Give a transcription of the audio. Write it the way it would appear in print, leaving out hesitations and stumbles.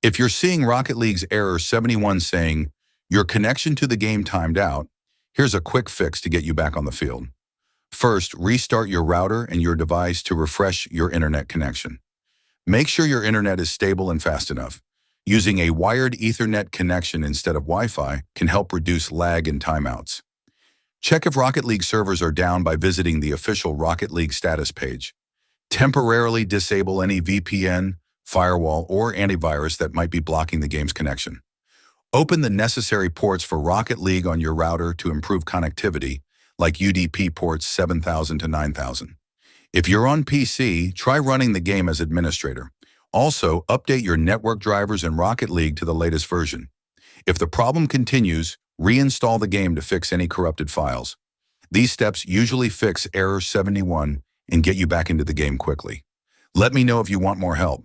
If you're seeing Rocket League's error 71 saying, your connection to the game timed out, here's a quick fix to get you back on the field. First, restart your router and your device to refresh your internet connection. Make sure your internet is stable and fast enough. Using a wired Ethernet connection instead of Wi-Fi can help reduce lag and timeouts. Check if Rocket League servers are down by visiting the official Rocket League status page. Temporarily disable any VPN, firewall, or antivirus that might be blocking the game's connection. Open the necessary ports for Rocket League on your router to improve connectivity, like UDP ports 7000 to 9000. If you're on PC, try running the game as administrator. Also, update your network drivers in Rocket League to the latest version. If the problem continues, reinstall the game to fix any corrupted files. These steps usually fix error 71 and get you back into the game quickly. Let me know if you want more help.